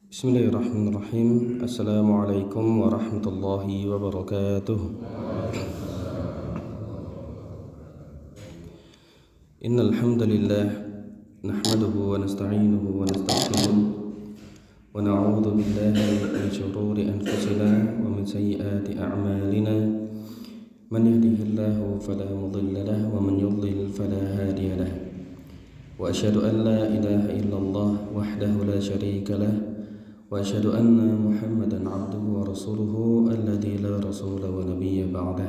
Bismillahirrahmanirrahim. Assalamualaikum warahmatullahi wabarakatuh. Innal hamdalillah nahmaduhu wa nasta'inuhu wa nastaghfiruh wa na'udzu billahi min shururi anfusina wa min sayyiati a'malina. Man yahdihillahu fala mudilla lahu wa man yudlil fala hadiya lahu. Wa asyhadu an la ilaha illallah wahdahu la syarika lahu wa asyhadu anna Muhammadan abduhu wa rasuluhu alladzi la rasula wa nabiyya ba'dah.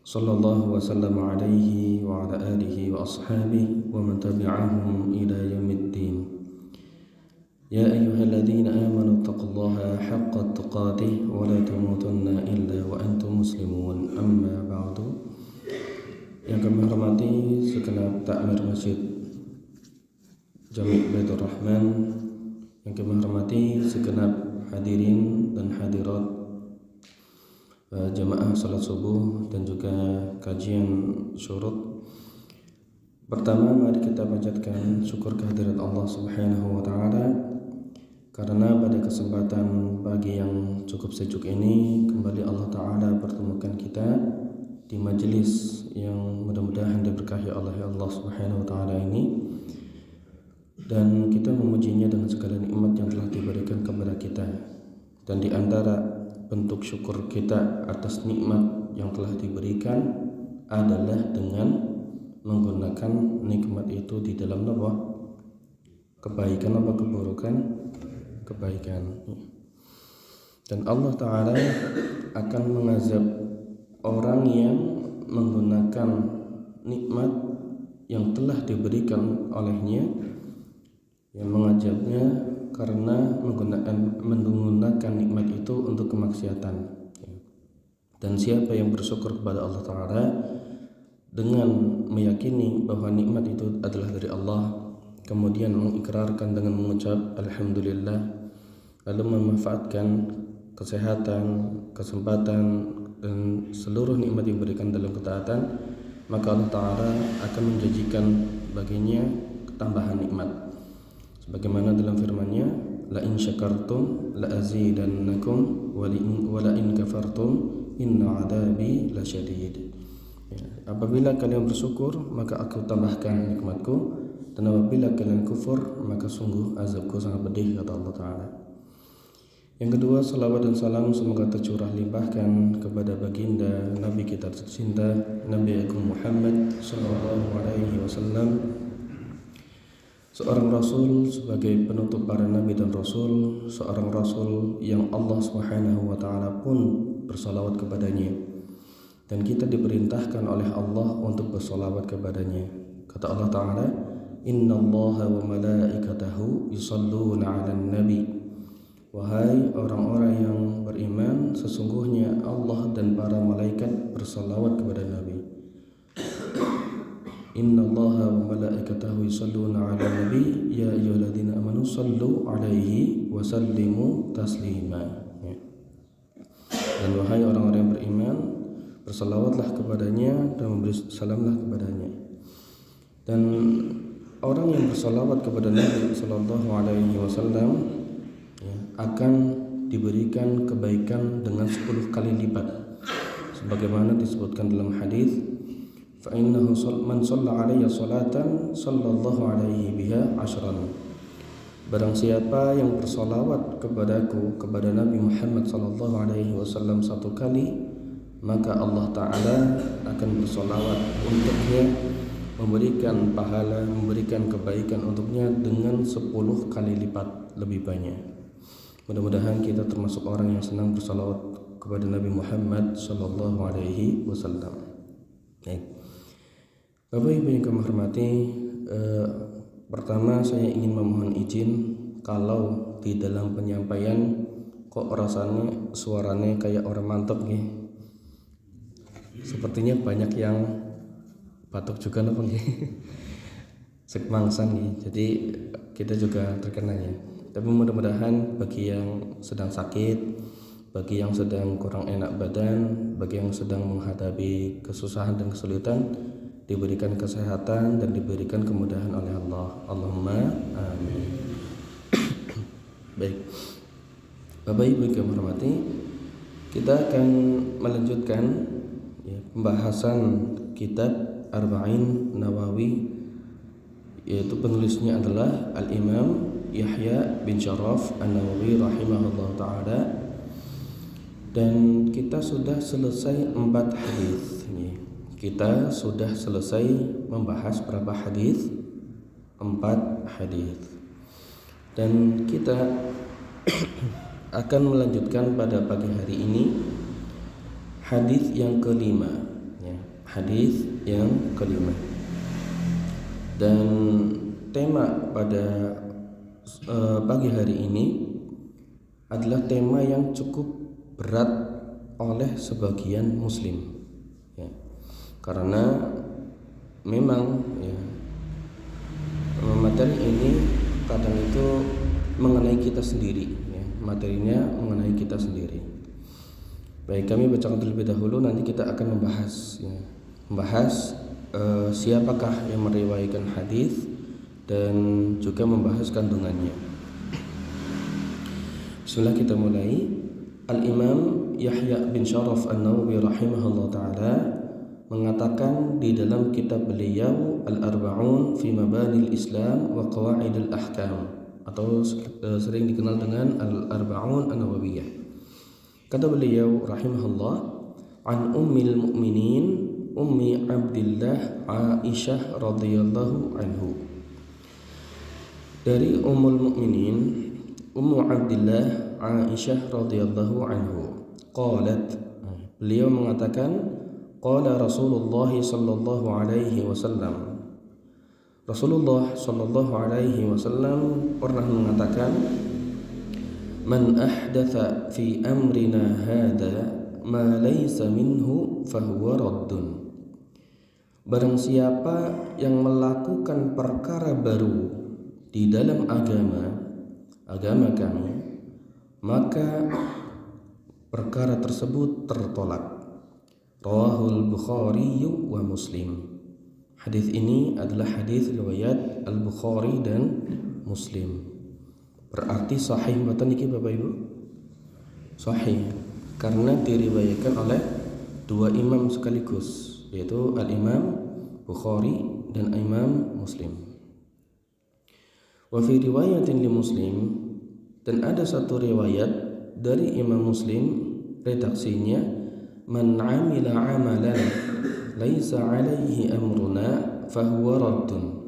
Sallallahu wa sallama alaihi wa ala alihi wa ashabihi wa man tabi'ahum ila yaumiddin. Ya ayyuhalladzina amanu taqullaha haqqa tuqatih wa la tamutunna illa wa antum muslimun. Amma ba'du. Yang kami hormati segenap takmir Masjid Jami' Baitur Rahman, yang kami hormati segenap hadirin dan hadirat jamaah salat subuh dan juga kajian syurut. Pertama, mari kita panjatkan syukur kehadirat Allah Subhanahu wa taala karena pada kesempatan pagi yang cukup sejuk ini kembali Allah taala pertemukan kita di majelis yang mudah-mudahan diberkahi oleh Allah Subhanahu wa taala ini, dan kita memujinya dengan segala nikmat yang telah diberikan kepada kita. Dan di antara bentuk syukur kita atas nikmat yang telah diberikan adalah dengan menggunakan nikmat itu di dalam kebaikan apa keburukan? Kebaikan. Dan Allah Ta'ala akan mengazab orang yang menggunakan nikmat yang telah diberikan olehnya, yang mengajabnya karena menggunakan nikmat itu untuk kemaksiatan. Dan siapa yang bersyukur kepada Allah Ta'ala dengan meyakini bahwa nikmat itu adalah dari Allah, kemudian mengikrarkan dengan mengucap Alhamdulillah, lalu memanfaatkan kesehatan, kesempatan, dan seluruh nikmat yang diberikan dalam ketaatan, maka Allah Ta'ala akan menjanjikan baginya tambahan nikmat. Sebagaimana dalam firman-Nya, la in syakartum la azidannakum wa la in kafartum inna adabi lasyadid. Apabila kalian bersyukur maka aku tambahkan nikmatku, dan apabila kalian kufur maka sungguh azabku sangat pedih, kata Allah Ta'ala. Yang kedua, salawat dan salam semoga tercurah limpahkan kepada baginda Nabi kita tercinta, Nabi Agung Muhammad sallallahu alaihi wasallam, seorang Rasul sebagai penutup para Nabi dan Rasul, seorang Rasul yang Allah Subhanahu wa ta'ala pun bersalawat kepadanya, dan kita diperintahkan oleh Allah untuk bersalawat kepadanya. Kata Allah Ta'ala, Inna Allaha wa malaikatahu yusalluna 'alan nabi. Wahai orang-orang yang beriman, sesungguhnya Allah dan para malaikat bersalawat kepada Nabi. Inna Allaha wa malaikatahu yusalluna 'alan nabi ya ayyuhalladzina amanu sallu 'alaihi wa sallimu taslima. Dan wahai orang-orang yang beriman, bersalawatlah kepadanya dan memberi salamlah kepadanya. Dan orang yang bersalawat kepada Nabi sallallahu alaihi wasallam akan diberikan kebaikan dengan 10 kali lipat, sebagaimana disebutkan dalam hadis, fa innahu man shalla alayya salatan sallallahu alaihi biha ashran. Barang siapa yang bersalawat kepadaku, kepada Nabi Muhammad sallallahu alaihi wasallam 1 kali, maka Allah Ta'ala akan bersalawat untuknya, memberikan pahala, memberikan kebaikan untuknya dengan 10 kali lipat lebih banyak. Mudah-mudahan kita termasuk orang yang senang bersalawat kepada Nabi Muhammad sallallahu alaihi wasallam. Baik. Bapak Ibu yang kami hormati, pertama saya ingin memohon izin kalau di dalam penyampaian kok rasanya suaranya kayak orang mantap nih. Sepertinya banyak yang batuk juga loh nggih. Sekmangsan nih. Jadi kita juga terkenanya. Tapi mudah-mudahan bagi yang sedang sakit, bagi yang sedang kurang enak badan, bagi yang sedang menghadapi kesusahan dan kesulitan, diberikan kesehatan dan diberikan kemudahan oleh Allah. Allahumma amin. Baik, Bapak Ibu yang kami hormati, kita akan melanjutkan pembahasan kitab Arba'in Nawawi, yaitu penulisnya adalah Al-Imam Yahya bin Sharaf An-Nawawi rahimahullah ta'ala. Dan kita sudah selesai 4 hadis. Kita sudah selesai membahas berapa hadis? 4 hadis. Dan kita akan melanjutkan pada pagi hari ini hadis yang kelima, hadis yang kelima. Dan tema pada pagi hari ini adalah tema yang cukup berat oleh sebagian muslim, karena memang materi ini kadang itu mengenai kita sendiri, materinya mengenai kita sendiri. Baik, kami bacakan terlebih dahulu, nanti kita akan membahas siapakah yang meriwayatkan hadis dan juga membahas kandungannya. Bismillah, kita mulai. Al-Imam Yahya bin Sharaf An-Nawawi rahimahullah ta'ala mengatakan di dalam kitab beliau Al-Arba'un fi Mabanil Islam wa Qawaidil Ahkam, atau sering dikenal dengan Al-Arba'un An-Nawawiyah. Kata beliau rahimahullah, an Ummil Mu'minin Ummi Abdillah Aisyah radhiyallahu anhu. Dari Ummul Mu'minin Ummu Abdillah Aisyah radhiyallahu anhu, qalat, beliau mengatakan, qala Rasulullah sallallahu alaihi wasallam, Rasulullah sallallahu alaihi wasallam pernah mengatakan, man ahdatha fi amrina hadza ma laysa minhu fahuwa raddun. Barang siapa yang melakukan perkara baru di dalam agama kami, maka perkara tersebut tertolak. Rawahul Bukhari wa Muslim. Hadis ini adalah hadis riwayat Al-Bukhari dan Muslim. Berarti sahih mboten niki Bapak Ibu? Sahih, karena diriwayatkan oleh 2 imam sekaligus, yaitu Al-Imam Bukhari dan Imam Muslim. Wa fi riwayatin li Muslim, dan ada satu riwayat dari Imam Muslim, redaksinya, man amila amalan laisa alaihi amruna fahuwa raddun.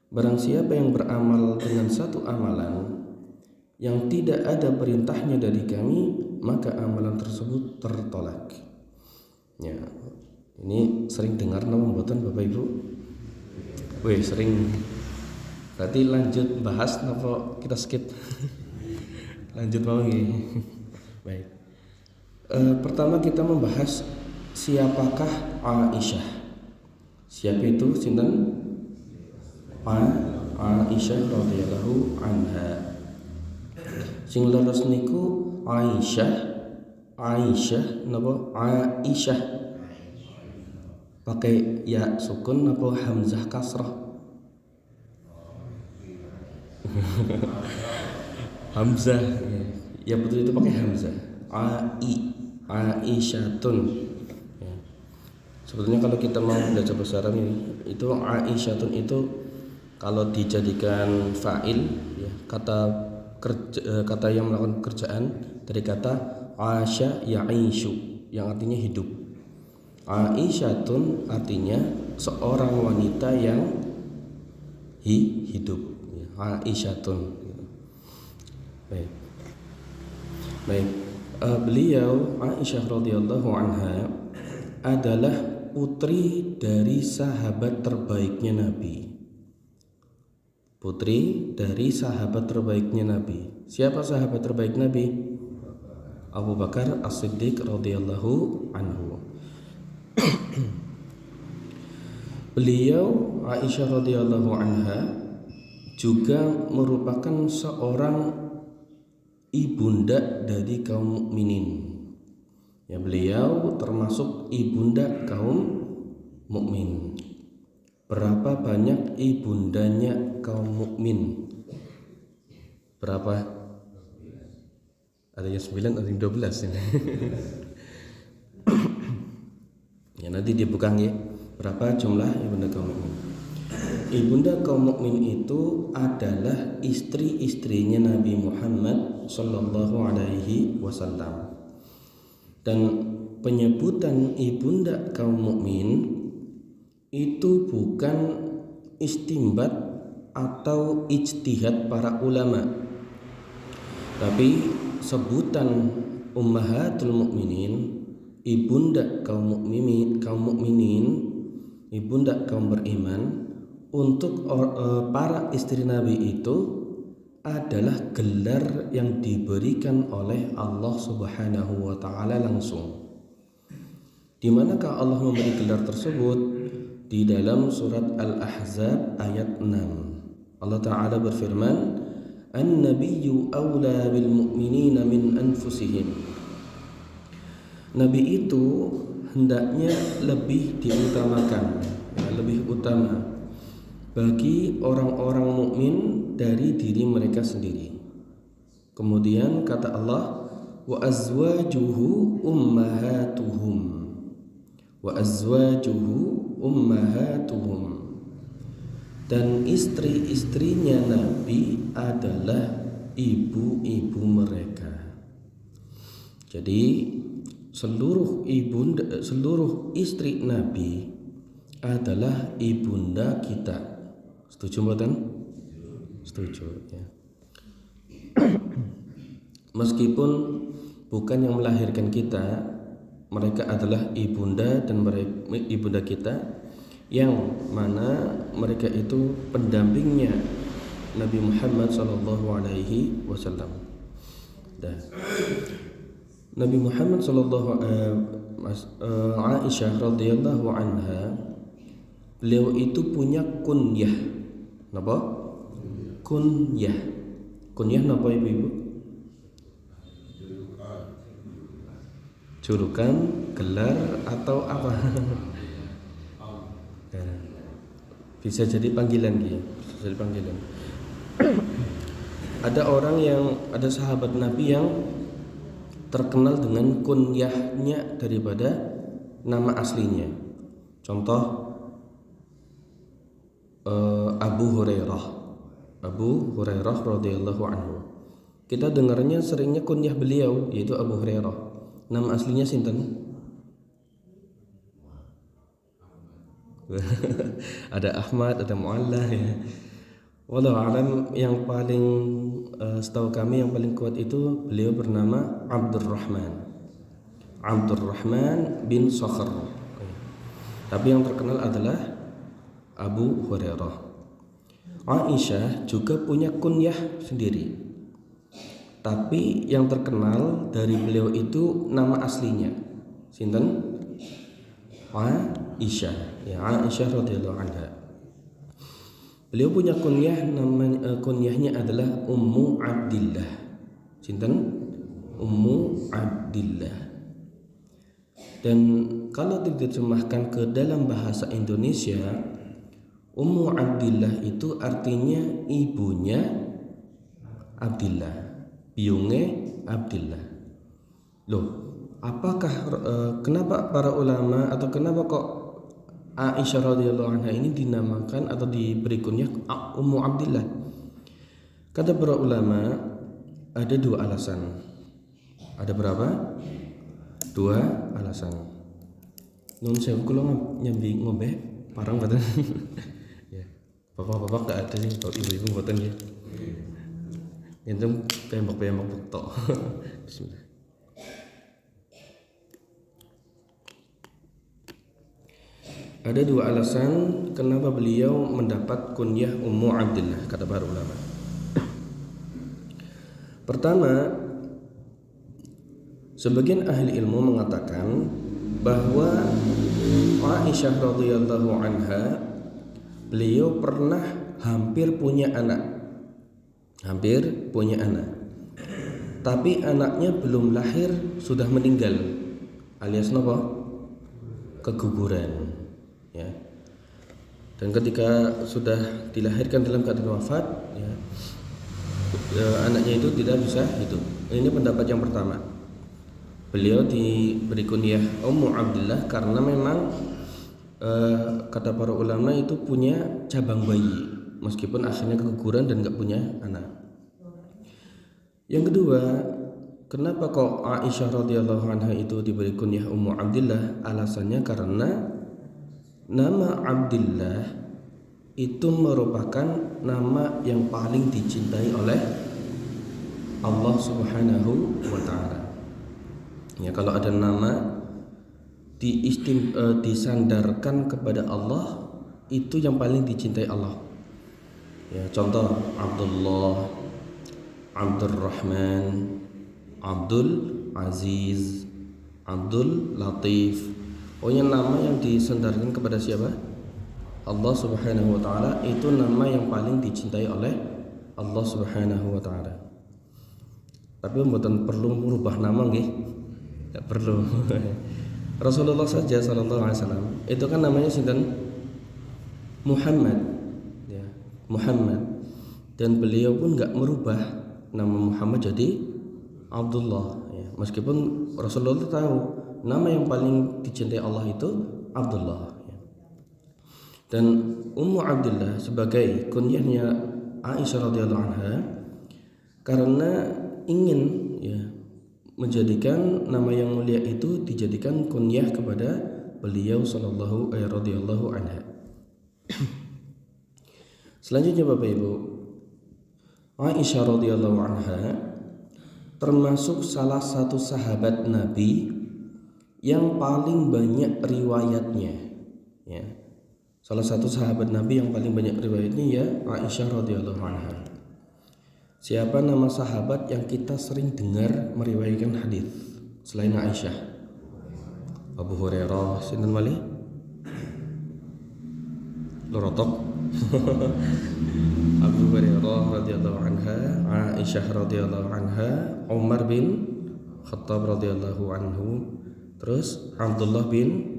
Barang siapa yang beramal dengan satu amalan yang tidak ada perintahnya dari kami, maka amalan tersebut tertolak. Ya, ini sering dengar nama mboten Bapak Ibu? Wih, sering. Berarti lanjut bahas napa kita skip? Lanjut mau nggih. Baik. Pertama kita membahas siapakah Aisyah. Siapa itu? Sinten? Aisyah radhiyallahu anha. Sing leres niku Aisyah napa Aisyah? Pakai ya sukun napa hamzah kasrah? Hamzah. Ya betul, itu pakai hamzah. Aisyatun. Ya. Sebetulnya kalau kita mau belajar bahasa Arab ini, itu Aisyatun itu kalau dijadikan fa'il, ya, kata yang melakukan pekerjaan dari kata Asya ya'ishu, yang artinya hidup. Aisyatun artinya seorang wanita yang hidup. Aisyatun. Baik. Beliau Aisyah radhiyallahu anha adalah putri dari sahabat terbaiknya Nabi. Putri dari sahabat terbaiknya Nabi. Siapa sahabat terbaik Nabi? Abu Bakar As-Siddiq radhiyallahu anhu. Beliau Aisyah radhiyallahu anha juga merupakan seorang ibunda dari kaum mukminin. Ya, beliau termasuk ibunda kaum mukmin. Berapa banyak ibundanya kaum mukmin? Berapa? Ada yang 9, ada yang 12 ini. Ya nanti dibuka ya. Berapa jumlah ibunda kaum mukmin? Ibunda kaum mukmin itu adalah istri-istrinya Nabi Muhammad sallallahu alaihi wasallam. Dan penyebutan ibunda kaum mukmin itu bukan istimbat atau ijtihad para ulama, tapi sebutan ummahatul mukminin, ibunda kaum mukminin, ibunda kaum beriman, untuk para istri Nabi itu adalah gelar yang diberikan oleh Allah Subhanahu wa taala langsung. Di manakah Allah memberi gelar tersebut? Di dalam surat Al-Ahzab ayat 6. Allah taala berfirman, "An-nabiyyu awla bil mu'minina min anfusihim." Nabi itu hendaknya lebih diutamakan, lebih utama bagi orang-orang mukmin dari diri mereka sendiri. Kemudian kata Allah, wa azwajuhu ummahatuhum, wa azwajuhu ummahatuhum, dan istri-istrinya Nabi adalah ibu-ibu mereka. Jadi seluruh istri Nabi adalah ibunda kita. Setuju mboten? Setuju ya. Meskipun bukan yang melahirkan kita, mereka adalah ibunda dan ibunda kita, yang mana mereka itu pendampingnya Nabi Muhammad sallallahu alaihi wasallam. Nabi Muhammad Aisyah radhiyallahu anha, beliau itu punya kunyah. Napa? Kunyah. Kunyah napa ibu-ibu? Julukan, gelar atau apa? Bisa jadi panggilan gitu. Bisa jadi panggilan. Ada sahabat Nabi yang terkenal dengan kunyahnya daripada nama aslinya. Contoh Abu Hurairah radhiyallahu anhu. Kita dengarnya seringnya kunyah beliau yaitu Abu Hurairah. Nama aslinya sinten? Ada Ahmad, ada Mu'alla ya. Wallahu alam, yang paling setahu kami yang paling kuat itu beliau bernama Abdurrahman bin Sakhr. Tapi yang terkenal adalah Abu Hurairah. Aisyah juga punya kunyah sendiri. Tapi yang terkenal dari beliau itu nama aslinya. Sinten? Aisyah. Ya, Aisyah radhiyallahu anha. Beliau punya kunyahnya adalah Ummu Abdillah. Sinten? Ummu Abdillah. Dan kalau diterjemahkan ke dalam bahasa Indonesia, Ummu Abdillah itu artinya ibunya Abdillah, biunge Abdillah. Loh, apakah kenapa para ulama atau kenapa kok Aisyah radhiyallahu anha ini dinamakan atau diberi kunyah Ummu Abdillah? Kata para ulama ada dua alasan. Ada berapa? Dua alasan. Nun sewu kula nyambi ngombe parang mboten. Ya. Bapak-bapak gak ada nih, bapak ibu-ibu mboten ya. Yentum pembok-pembok tok. Bismillah. Ada dua alasan kenapa beliau mendapat kunyah Ummu Abdillah, kata para ulama. Pertama, sebagian ahli ilmu mengatakan bahwa Aisyah radhiyallahu anha, beliau pernah hampir punya anak. Tapi anaknya belum lahir sudah meninggal, alias napa? Keguguran. Ya. Dan ketika sudah dilahirkan dalam keadaan wafat, ya, anaknya itu tidak bisa hidup. Ini pendapat yang pertama. Beliau diberi kunyah Ummu Abdillah karena memang kata para ulama itu punya cabang bayi, meskipun akhirnya keguguran dan nggak punya anak. Yang kedua, kenapa kok Aisyah radhiyallahu anha itu diberi kunyah Ummu Abdillah? Alasannya karena nama Abdillah itu merupakan nama yang paling dicintai oleh Allah Subhanahu wa taala. Ya, kalau ada nama disandarkan kepada Allah, itu yang paling dicintai Allah. Ya, contoh Abdullah, Abdurrahman, Abdul Aziz, Abdul Latif. Pokoknya nama yang disandarkan kepada siapa? Allah Subhanahu wa taala, itu nama yang paling dicintai oleh Allah Subhanahu wa taala. Tapi mboten perlu merubah nama nggih. Enggak perlu. Rasulullah saja sallallahu alaihi wasallam itu kan namanya sinten? Muhammad. Ya, Muhammad. Dan beliau pun enggak merubah nama Muhammad jadi Abdullah, ya. Meskipun Rasulullah tahu nama yang paling dicintai Allah itu Abdullah, ya. Dan Ummu Abdillah sebagai kunyahnya Aisyah radhiyallahu anha karena ingin, ya, menjadikan nama yang mulia itu dijadikan kunyah kepada beliau sallallahu radhiyallahu anha. Selanjutnya Bapak Ibu, Aisyah radhiyallahu anha termasuk salah satu sahabat Nabi yang paling banyak riwayatnya, ya. Salah satu sahabat Nabi yang paling banyak riwayatnya ya Aisyah radhiyallahu anha. Siapa nama sahabat yang kita sering dengar meriwayatkan hadis selain Aisyah? Abu Hurairah, sinten malih? Lorotok. Abu Hurairah radhiyallahu anha, Aisyah radhiyallahu anha, Umar bin Khattab radhiyallahu anhu, terus Abdullah bin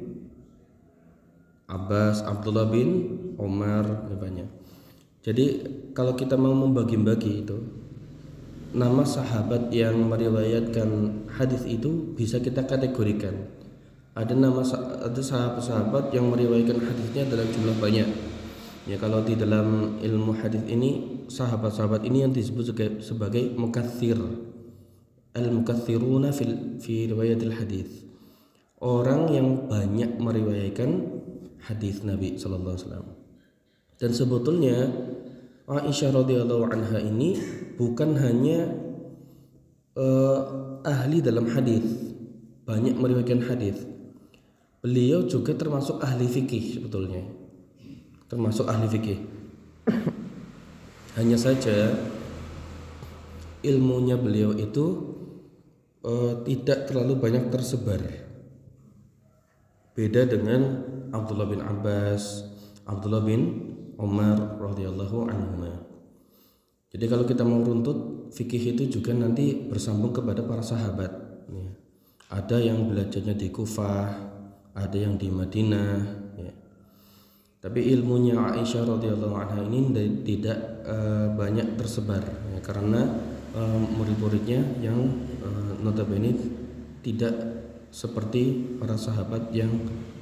Abbas, Abdullah bin Umar, banyak. Jadi kalau kita mau membagi-bagi itu nama sahabat yang meriwayatkan hadis itu bisa kita kategorikan. Ada sahabat-sahabat yang meriwayatkan hadisnya dalam jumlah banyak. Ya, kalau di dalam ilmu hadis ini sahabat-sahabat ini yang disebut sebagai mukatsir. Al-mukatsiruna fi riwayatil hadis. Orang yang banyak meriwayatkan hadis Nabi sallallahu alaihi wasallam. Dan sebetulnya Aisyah radhiyallahu anha ini bukan hanya ahli dalam hadis, banyak meriwayatkan hadis. Beliau juga termasuk ahli fikih sebetulnya. Termasuk ahli fikih. Hanya saja ilmunya beliau itu tidak terlalu banyak tersebar. Beda dengan Abdullah bin Abbas, Abdullah bin Umar radhiyallahu anhuma. Jadi kalau kita mau runtut fikih itu juga nanti bersambung kepada para sahabat. Ya. Ada yang belajarnya di Kufah, ada yang di Madinah. Ya. Tapi ilmunya Aisyah radhiyallahu anha ini tidak banyak tersebar, ya, karena murid-muridnya yang notabene tidak seperti para sahabat yang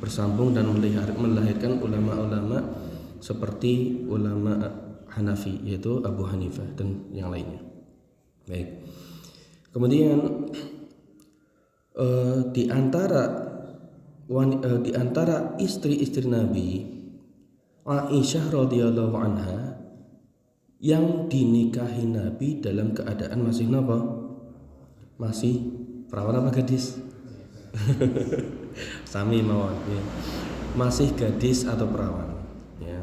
bersambung dan melahirkan ulama-ulama seperti ulama Hanafi, yaitu Abu Hanifah dan yang lainnya. Baik. Kemudian di antara istri-istri Nabi, Aisyah radhiyallahu anha yang dinikahi Nabi dalam keadaan masih napa? Masih perawan apa gadis? Sami mawon, ya. Masih gadis atau perawan, ya.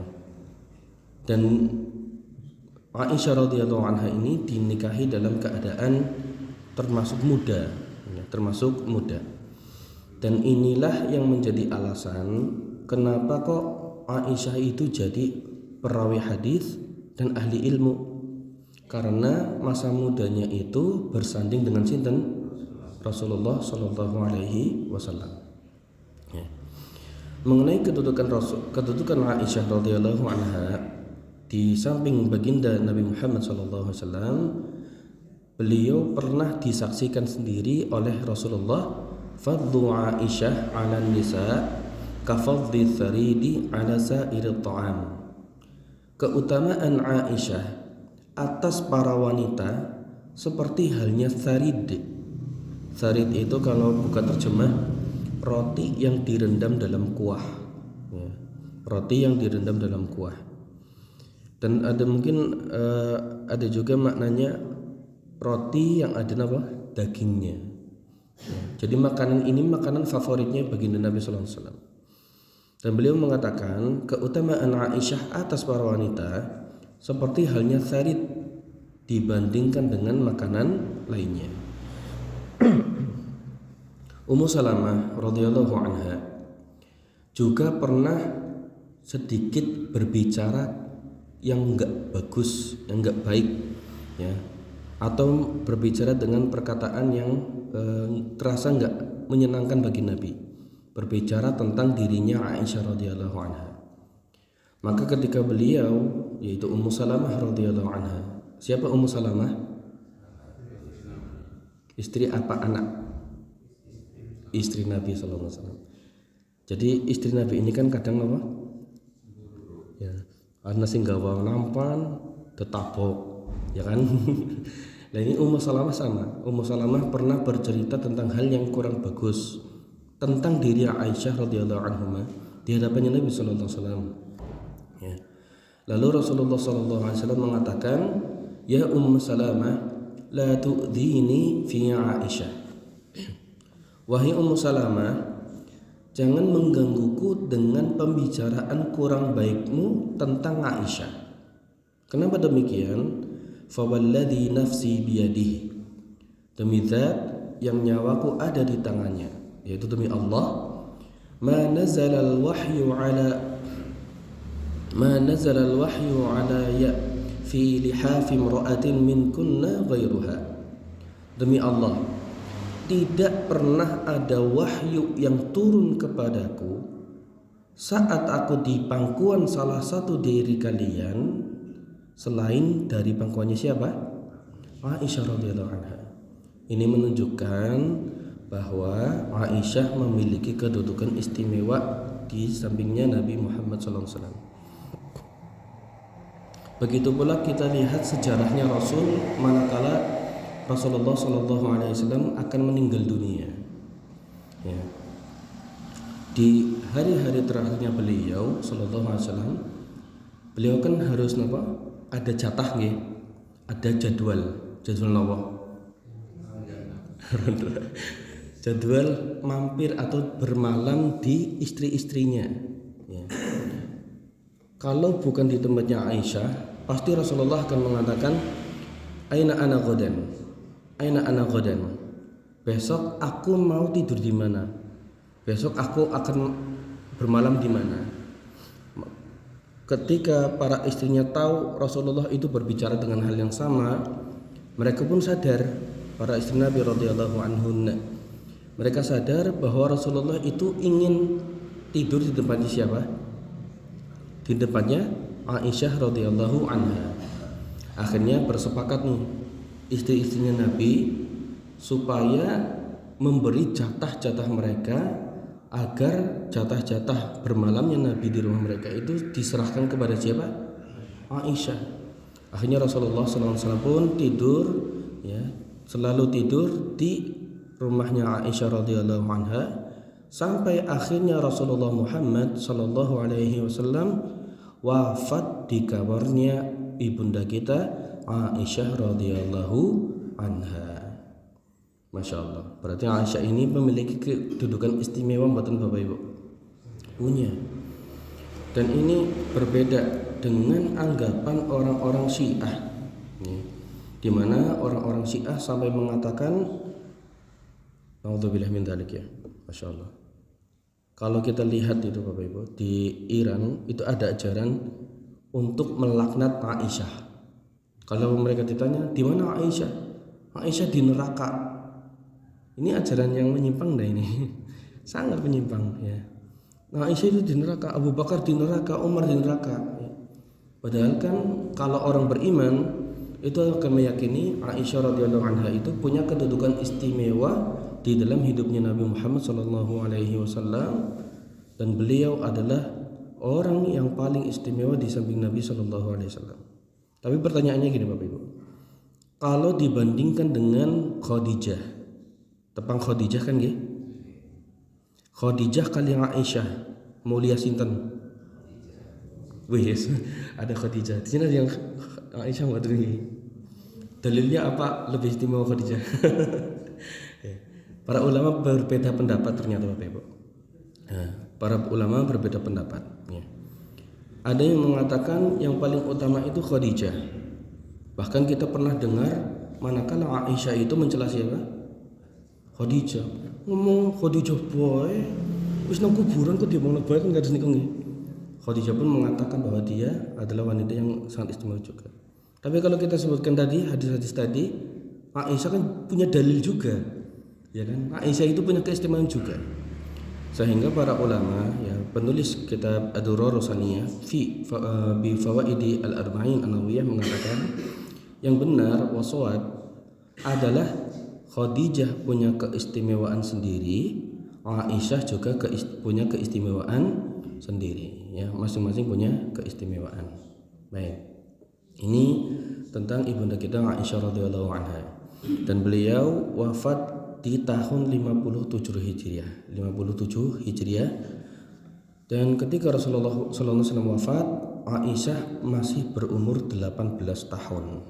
Dan Aisyah radhiyallahu anha ini dinikahi dalam keadaan termasuk muda, ya, termasuk muda. Dan inilah yang menjadi alasan kenapa kok Aisyah itu jadi perawi hadis dan ahli ilmu, karena masa mudanya itu bersanding dengan sinten? Rasulullah Shallallahu Alaihi Wasallam. Ya. Mengenai kedudukan Aisyah radhiyallahu anha, di samping baginda Nabi Muhammad SAW, beliau pernah disaksikan sendiri oleh Rasulullah, fadlu Aisyah 'ala nisa kafadli tharidi 'ala sa'iri ta'am. Keutamaan Aisyah atas para wanita seperti halnya tharid. Tharid itu kalau buka terjemah roti yang direndam dalam kuah, ya, roti yang direndam dalam kuah. Dan ada mungkin ada juga maknanya roti yang ada apa? Dagingnya. Ya, jadi makanan ini makanan favoritnya baginda Nabi Sallallahu Alaihi Wasallam. Dan beliau mengatakan keutamaan Aisyah atas para wanita seperti halnya tharid dibandingkan dengan makanan lainnya. Ummu Salamah radhiyallahu anha juga pernah sedikit berbicara yang enggak bagus, yang enggak baik, ya, atau berbicara dengan perkataan yang terasa enggak menyenangkan bagi Nabi, berbicara tentang dirinya Aisyah radhiyallahu anha. Maka ketika beliau, yaitu Ummu Salamah radhiyallahu anha, siapa Ummu Salamah? Istri apa anak? Istri Nabi sallallahu alaihi wasallam. Jadi istri Nabi ini kan kadang apa? Ya, ana sing gawa nampan tetabok, ya kan? Nah ini Ummu Salamah sama. Ummu Salamah pernah bercerita tentang hal yang kurang bagus tentang diri Aisyah radhiyallahu anha di hadapannya Nabi sallallahu alaihi wasallam. Ya. Lalu Rasulullah sallallahu alaihi wasallam mengatakan, "Ya Ummu Salamah, la tu'dhini fi Aisyah." Wahai Ummu Salamah, jangan menggangguku dengan pembicaraan kurang baikmu tentang Aisyah. Kenapa demikian? Fawalladhi nafsi biyadihi, demi zat yang nyawaku ada di tangannya, yaitu demi Allah, ma nazala al-wahyu ala ya fi lihafi imra'atin minkunna ghairuha. Demi Allah, tidak pernah ada wahyu yang turun kepadaku saat aku di pangkuan salah satu dari kalian selain dari pangkuannya siapa? Aisyah radhiyallahu anha. Ini menunjukkan bahwa Aisyah memiliki kedudukan istimewa di sampingnya Nabi Muhammad SAW. Begitu pula kita lihat sejarahnya Rasul manakala Rasulullah SAW akan meninggal dunia. Ya. Di hari-hari terakhirnya beliau Sallallahu Alaihi Wasallam, beliau kan harus apa? Ada jatah, nggih. Ada jadwal napa? Jadwal mampir atau bermalam di istri-istrinya. Ya. Kalau bukan di tempatnya Aisyah, pasti Rasulullah akan mengatakan, Aina ana ghadan. Besok aku mau tidur di mana? Besok aku akan bermalam di mana? Ketika para istrinya tahu Rasulullah itu berbicara dengan hal yang sama, mereka pun sadar, para istri Nabi radhiyallahu anhunna. Mereka sadar bahwa Rasulullah itu ingin tidur di tempatnya siapa? Di tempatnya Aisyah radhiyallahu anha. Akhirnya bersepakat nih istri-istrinya Nabi supaya memberi jatah-jatah mereka agar jatah-jatah bermalamnya Nabi di rumah mereka itu diserahkan kepada siapa? Aisyah. Akhirnya Rasulullah SAW pun tidur, ya, selalu tidur di rumahnya Aisyah radhiyallahu anha sampai akhirnya Rasulullah Muhammad SAW wafat di kamarnya ibunda kita Aisyah radhiyallahu anha. Masya Allah. Berarti Aisyah ini memiliki kedudukan istimewa buatan Bapak Ibu. Punya. Dan ini berbeda dengan anggapan orang-orang Syiah. Di mana orang-orang Syiah sampai mengatakan, naudzubillah min dzalik, ya. Masya Allah. Kalau kita lihat itu Bapak Ibu, di Iran itu ada ajaran untuk melaknat Aisyah. Kalau mereka ditanya, di mana Aisyah? Aisyah di neraka. Ini ajaran yang menyimpang dah ini. Sangat menyimpang, ya. Aisyah itu di neraka, Abu Bakar di neraka, Umar di neraka. Ya. Padahal kan kalau orang beriman itu akan meyakini Aisyah radhiyallahu anha itu punya kedudukan istimewa di dalam hidupnya Nabi Muhammad SAW, dan beliau adalah orang yang paling istimewa di samping Nabi SAW. Tapi pertanyaannya gini Bapak Ibu, kalau dibandingkan dengan Khadijah, tepang Khadijah kan nggih? Khadijah kali Aisyah mulia sinten? Wis, ada Khadijah. Di sini ada yang Aisyah enggak ada. Dalilnya apa lebih istimewa Khadijah? Para ulama berbeda pendapat ternyata Bapak Ibu. Nah, para ulama berbeda pendapat. Ya. Ada yang mengatakan yang paling utama itu Khadijah. Bahkan kita pernah dengar manakala Aisyah itu mencela siapa? Khadijah. Ngomong Khadijah boy, wis nang kuburan kok diomongno boy kan enggak ada niku nggih. Khadijah pun mengatakan bahwa dia adalah wanita yang sangat istimewa juga. Tapi kalau kita sebutkan tadi hadis-hadis tadi, Aisyah kan punya dalil juga, ya kan? Aisyah itu punya keistimewaan juga. Sehingga para ulama, ya penulis kitab Ad-Durrah Rusaniyah bi Fawaidi Al-Arba'in An-Nawawiyah mengatakan yang benar waswab adalah Khadijah punya keistimewaan sendiri, Aisyah juga punya keistimewaan sendiri, ya masing-masing punya keistimewaan. Baik, ini tentang ibunda kita Aisyah radhiyallahu anha, dan beliau wafat di tahun 57 Hijriah. Dan ketika Rasulullah SAW wafat, Aisyah masih berumur 18 tahun.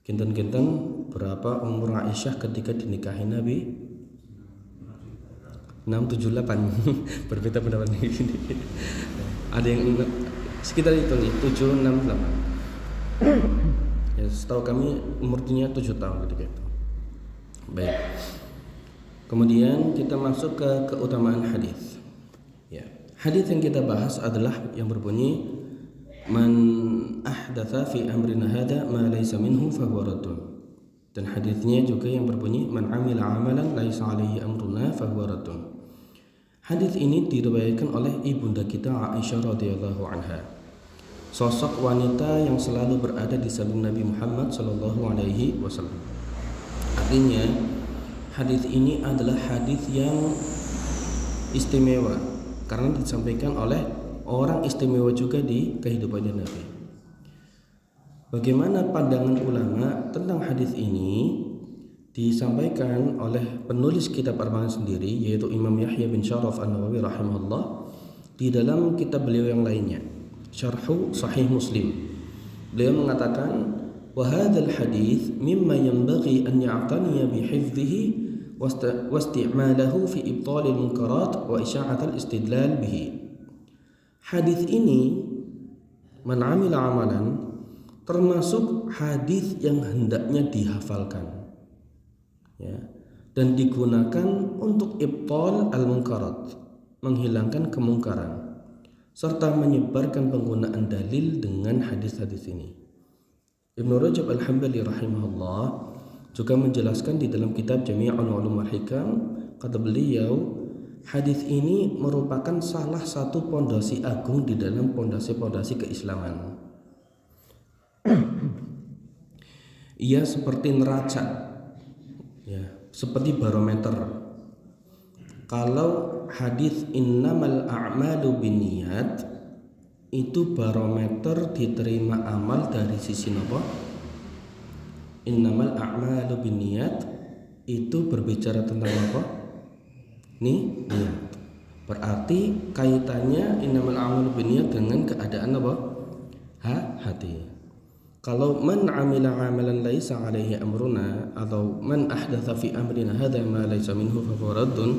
Kinten-kinten berapa umur Aisyah ketika dinikahi Nabi? 678. Berbeda pendapat ini. Ada yang sekitar itu nih 768. Ya, setahu kami umurnya 7 tahun ketika itu. Baik. Kemudian kita masuk ke keutamaan hadis. Ya. Hadis yang kita bahas adalah yang berbunyi man ahdatsa fi amrina hada ma laysa minhu fa huwa raddun. Dan hadisnya juga yang berbunyi man amila amalan laisa alaihi amruna fa huwa raddun. Hadis ini diriwayatkan oleh ibunda kita Aisyah radhiyallahu anha. Sosok wanita yang selalu berada di samping Nabi Muhammad sallallahu alaihi wasallam. Artinya hadis ini adalah hadis yang istimewa karena disampaikan oleh orang istimewa juga di kehidupannya Nabi. Bagaimana pandangan ulama tentang hadis ini disampaikan oleh penulis kitab Arba'in sendiri, yaitu Imam Yahya bin Syaraf An-Nawawi rahimahullah, di dalam kitab beliau yang lainnya, Syarhu Sahih Muslim. Beliau mengatakan, wa hadzal hadits mimma yanbaghi an ya'taniya bi hifdhihi wa isti'malahu fi ibtalil munkarat wa isya'atil istidlal bihi. Hadis ini man 'amila amalan termasuk hadis yang hendaknya dihafalkan, ya, dan digunakan untuk ibtal al-munkarat, menghilangkan kemungkaran, serta menyebarkan penggunaan dalil dengan hadis-hadis ini. Ibnu Rajab Al-Hambali rahimahullah juga menjelaskan di dalam kitab Jami'ul Ulum wal Hikam, kata beliau, hadis ini merupakan salah satu pondasi agung di dalam pondasi-pondasi keislaman. Ia seperti neraca, ya, seperti barometer. Kalau hadis innamal a'malu binniyat itu barometer diterima amal dari sisi apa? Innamal a'malu binniyat itu berbicara tentang apa? Niat. Berarti kaitannya innamal a'malu binniyat dengan keadaan apa? Hati. Kalau man amila amalan laisa alaihi amruna atau man ahdatsa fi amrina hadza ma laisa minhu fa huwa raddun,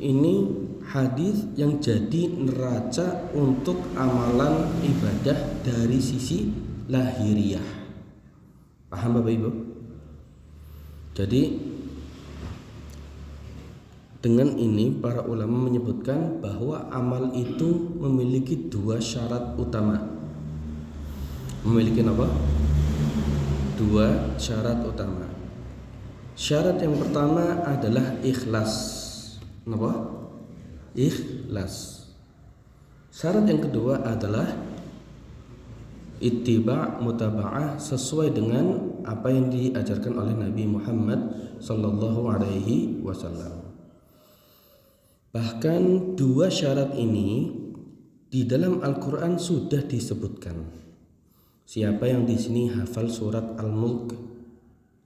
ini hadis yang jadi neraca untuk amalan ibadah dari sisi lahiriah. Paham Bapak Ibu? Jadi dengan ini para ulama menyebutkan bahwa amal itu memiliki dua syarat utama. Memiliki apa? Dua syarat utama. Syarat yang pertama adalah ikhlas. Apa? Ikhlas. Syarat yang kedua adalah ittiba' mutaba'ah sesuai dengan apa yang diajarkan oleh Nabi Muhammad sallallahu alaihi wasallam. Bahkan dua syarat ini di dalam Al-Qur'an sudah disebutkan. Siapa yang di sini hafal surat Al-Mulk?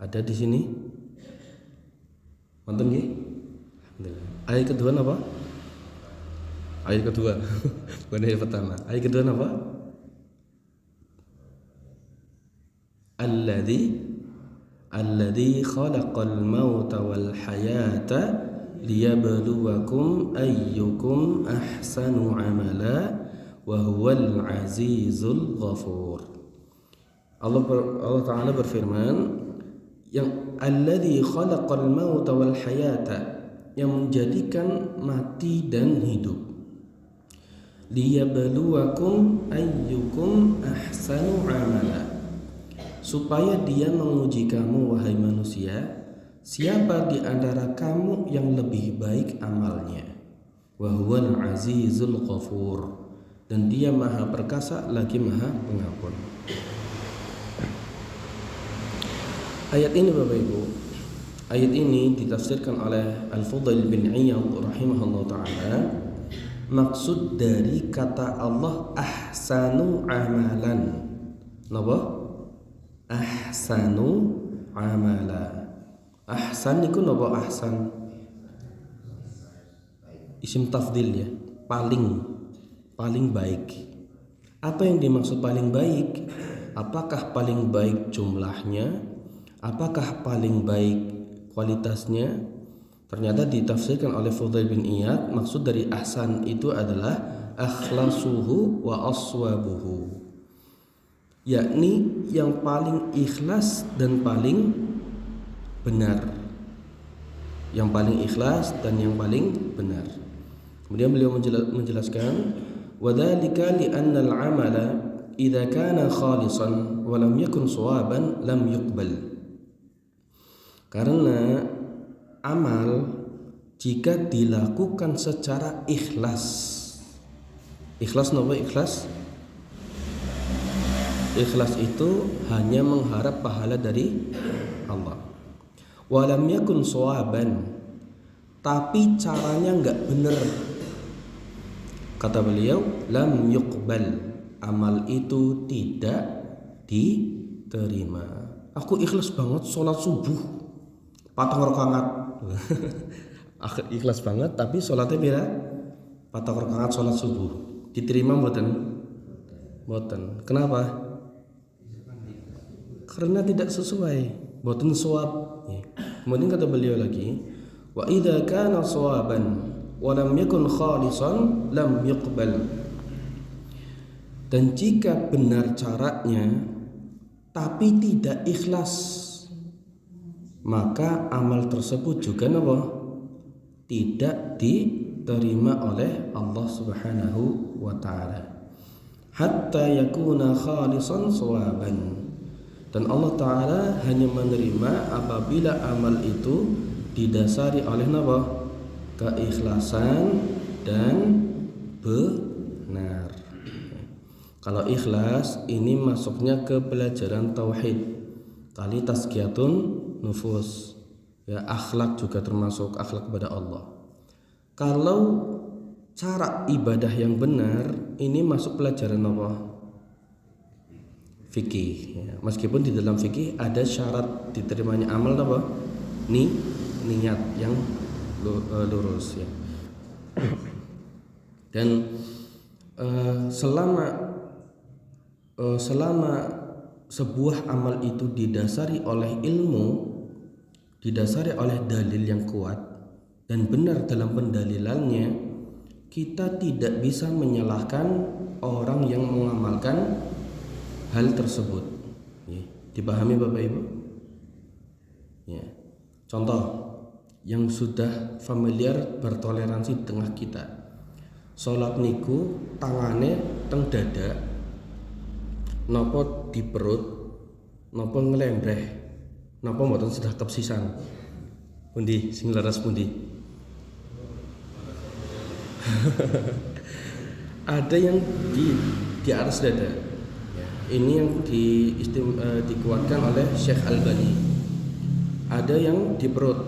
Ada di sini? Wonten nggih? Alhamdulillah. Ayat kedua apa? Ayat kedua. Bukan ayat pertama. Ayat kedua apa? Alladzi khalaqal mauta wal hayata liyabluwakum ayyukum ahsanu amala wa huwal azizul ghafur. Allah Ta'ala berfirman, yang alladzi khalaqal mauta wal hayata, yang menjadikan mati dan hidup, liyabluwakum ayyukum ahsanu amala, supaya dia menguji kamu wahai manusia, siapa di antara kamu yang lebih baik amalnya. Wa huwal azizul ghafur, dan dia maha perkasa lagi maha pengampun. Ayat ini Bapak Ibu, ayat ini ditafsirkan oleh Al-Fudail bin Iyad rahimahullah ta'ala. Maksud dari kata Allah ahsanu amalan, napa? Ahsanu amala. Ahsan itu napa ahsan? Isim tafdil ya, paling baik. Apa yang dimaksud paling baik? Apakah paling baik jumlahnya? Apakah paling baik kualitasnya? Ternyata ditafsirkan oleh Fudail bin Iyad, maksud dari ahsan itu adalah akhlasuhu wa aswabuhu, yakni yang paling ikhlas dan paling benar. Yang paling ikhlas dan yang paling benar. Kemudian beliau menjelaskan, wadzalika li'anna al-'amala idza kana khalisan wa lam yakun shawaban lam yuqbal. Karena amal jika dilakukan secara ikhlas, ikhlas napa ikhlas? Ikhlas itu hanya mengharap pahala dari Allah. Walam yakun shawaban, tapi caranya enggak benar. Kata beliau, lam yuqbal, amal itu tidak diterima. Aku ikhlas banget sholat subuh 4 rakaat. Ikhlas banget tapi sholatnya pira? 4 rakaat sholat subuh. Diterima mboten? Mboten. Kenapa? Karena tidak sesuai, mboten shawab. Kemudian kata beliau lagi, wa idza kana shawaban wa lam yakun khalisan lam yuqbal. Dan jika benar caranya tapi tidak ikhlas, maka amal tersebut juga tidak diterima oleh Allah Subhanahu wa ta'ala. Hatta yakuna khalisan shawaban. Dan Allah Ta'ala hanya menerima apabila amal itu didasari oleh keikhlasan dan benar. Kalau ikhlas ini masuknya ke pelajaran tauhid, tali tazkiyatun nufus, ya, akhlak juga termasuk akhlak kepada Allah. Kalau cara ibadah yang benar ini masuk pelajaran apa? Fikih, ya. Meskipun di dalam fikih ada syarat diterimanya amal apa? Niat yang lurus, ya. Dan selama sebuah amal itu didasari oleh ilmu, didasari oleh dalil yang kuat dan benar dalam pendalilannya, kita tidak bisa menyalahkan orang yang mengamalkan hal tersebut. Ya, dipahami Bapak Ibu? Ya. Contoh yang sudah familiar bertoleransi di tengah kita, sholat niku tangane teng dada, nopo di perut, nopo ngelembreh, napa mboten sedah kepsisan? Pundi sing leres pundi? Ada yang di atas dada, ya. Ini yang dikuatkan oleh Syekh Albani. Ada yang di perut.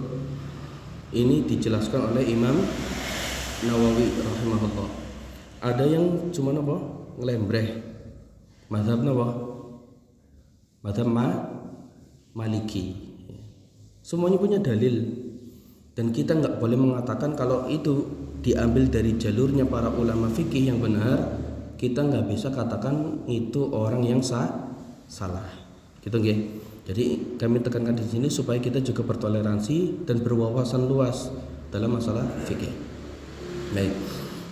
Ini dijelaskan oleh Imam Nawawi rahimahullah. Ada yang cuma apa? Ngelembreh. Mazhab apa? Mazhab Maliki. Semuanya punya dalil, dan kita nggak boleh mengatakan kalau itu diambil dari jalurnya para ulama fikih yang benar. Kita nggak bisa katakan itu orang yang salah, gitu nggih. Jadi kami tekankan di sini supaya kita juga bertoleransi dan berwawasan luas dalam masalah fikih. Baik.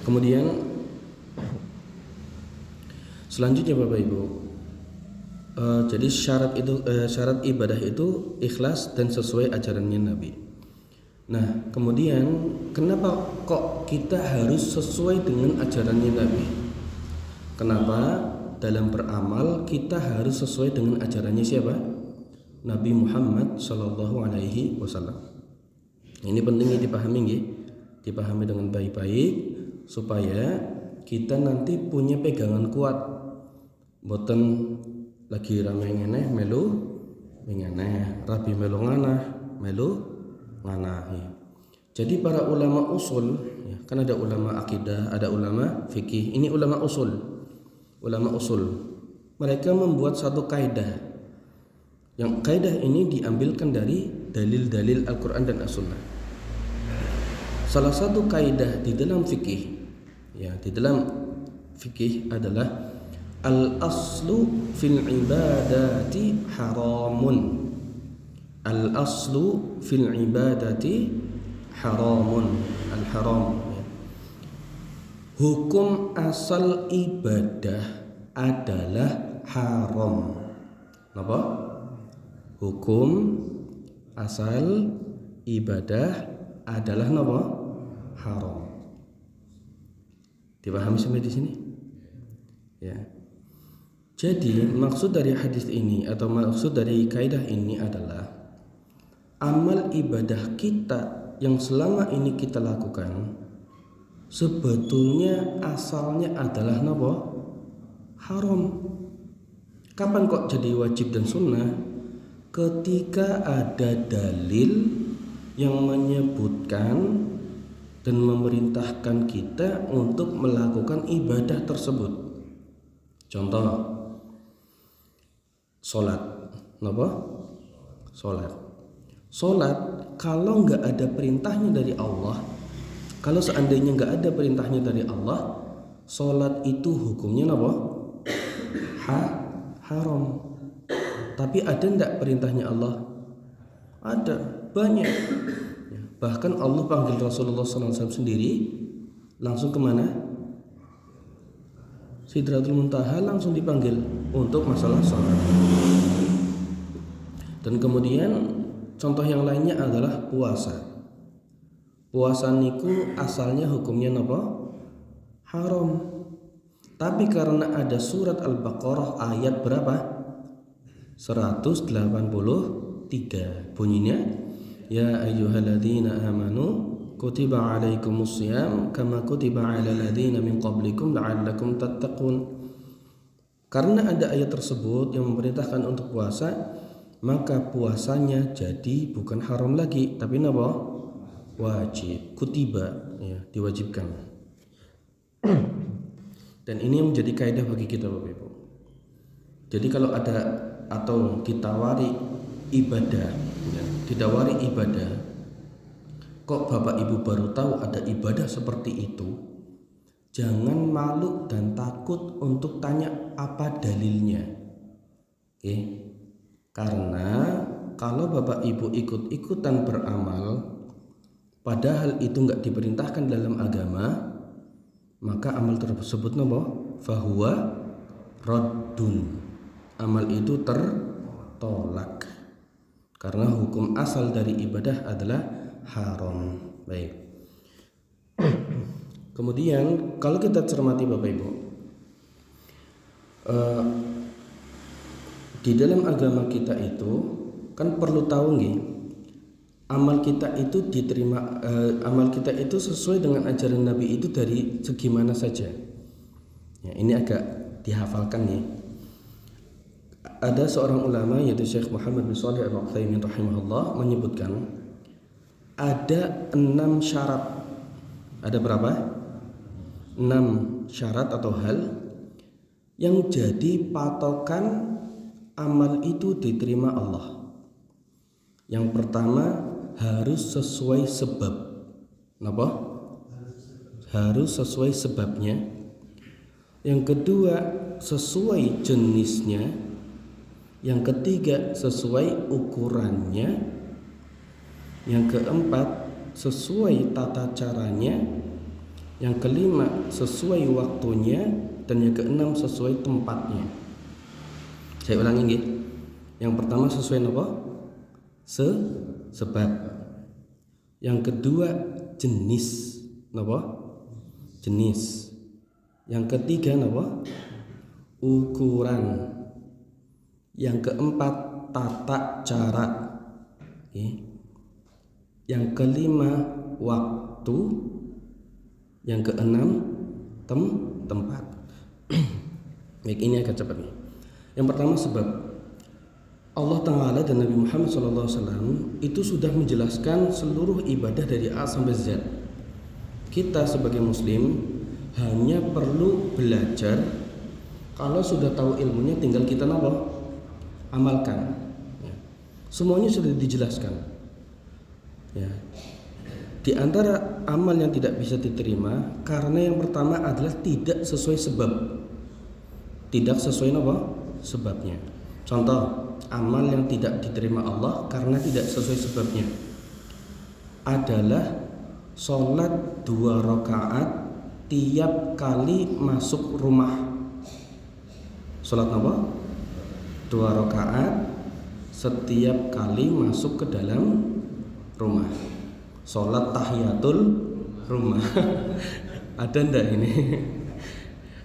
Kemudian selanjutnya Bapak Ibu, jadi syarat ibadah itu ikhlas dan sesuai ajarannya Nabi. Nah, kemudian kenapa kok kita harus sesuai dengan ajarannya Nabi? Kenapa dalam beramal kita harus sesuai dengan ajarannya siapa? Nabi Muhammad Shallallahu Alaihi Wasallam. Ini pentingnya dipahami, dipahami dengan baik-baik supaya kita nanti punya pegangan kuat. Boten lagi rame ngeneh melu ngeneh, rabi melu nganah melu nganah. Jadi para ulama usul, kan ada ulama akidah, ada ulama fikih. Ini ulama usul. Ulama usul, mereka membuat satu kaidah. Yang kaidah ini diambilkan dari dalil-dalil Al-Quran dan As-Sunnah. Salah satu kaidah di dalam fikih, di dalam fikih adalah al-aslu fil ibadati haramun. Al-aslu fil ibadati haramun. Al-haram. Hukum asal ibadah adalah haram. Apa? Hukum asal ibadah adalah apa? Haram. Dipahami sampai di sini? Ya. Jadi maksud dari hadis ini atau maksud dari kaidah ini adalah amal ibadah kita yang selama ini kita lakukan sebetulnya asalnya adalah apa? Haram. Kapan kok jadi wajib dan sunnah? Ketika ada dalil yang menyebutkan dan memerintahkan kita untuk melakukan ibadah tersebut. Contoh, sholat. Apa? Sholat. Sholat kalau nggak ada perintahnya dari Allah, kalau seandainya nggak ada perintahnya dari Allah, sholat itu hukumnya apa? Haram. Tapi ada enggak perintahnya Allah? Ada, banyak. Bahkan Allah panggil Rasulullah SAW sendiri langsung kemana? Sidratul Muntaha langsung dipanggil untuk masalah sholat. Dan kemudian contoh yang lainnya adalah puasa. Puasa niku asalnya hukumnya apa? Haram. Tapi karena ada surat Al-Baqarah ayat berapa? 183 bunyinya, ya ayyuhalladzina amanu kutiba alaikumus shiyam kama kutiba alal ladzina min qablikum la'allakum tattaqun. Karena ada ayat tersebut yang memerintahkan untuk puasa, maka puasanya jadi bukan haram lagi, tapi apa? Wajib, kutiba, diwajibkan. Dan ini yang menjadi kaidah bagi kita Bapak Ibu. Jadi kalau ada atau ditawari ibadah, ditawari ibadah, kok Bapak Ibu baru tahu ada ibadah seperti itu, jangan malu dan takut untuk tanya apa dalilnya. Karena kalau Bapak Ibu ikut-ikutan beramal padahal itu enggak diperintahkan dalam agama, maka amal tersebut fahuwa raddun. Amal itu tertolak karena hukum asal dari ibadah adalah haram. Baik. Kemudian kalau kita cermati Bapak Ibu, di dalam agama kita itu kan perlu tahu amal kita itu diterima, amal kita itu sesuai dengan ajaran Nabi itu dari segi mana saja. Ini agak dihafalkan Ada seorang ulama yaitu Syekh Muhammad bin Shalih Al-Utsaimin rahimahullah menyebutkan ada 6 syarat. Ada berapa? 6 syarat atau hal yang jadi patokan amal itu diterima Allah. Yang pertama, harus sesuai sebab. Kenapa? Harus sesuai sebabnya. Yang kedua, sesuai jenisnya. Yang ketiga, sesuai ukurannya. Yang keempat, sesuai tata caranya. Yang kelima, sesuai waktunya. Dan yang keenam, sesuai tempatnya. Saya ulangi nggih. Yang pertama sesuai apa? Sebab. Yang kedua, jenis. Napa? Jenis. Yang ketiga napa? Ukuran. Yang keempat, tata cara. Yang kelima, waktu. Yang keenam, tempat. Baik, ini agak cepat nih. Yang pertama, sebab. Allah Ta'ala dan Nabi Muhammad SAW itu sudah menjelaskan seluruh ibadah dari A sampai Z. Kita sebagai muslim hanya perlu belajar. Kalau sudah tahu ilmunya, tinggal kita amalkan. Semuanya sudah dijelaskan. Di antara amal yang tidak bisa diterima karena yang pertama adalah tidak sesuai sebab. Tidak sesuai sebabnya. Contoh, amal yang tidak diterima Allah karena tidak sesuai sebabnya adalah sholat 2 rakaat tiap kali masuk rumah. Sholat apa? 2 rakaat setiap kali masuk ke dalam rumah. Sholat tahiyatul rumah. Ada ndak ini?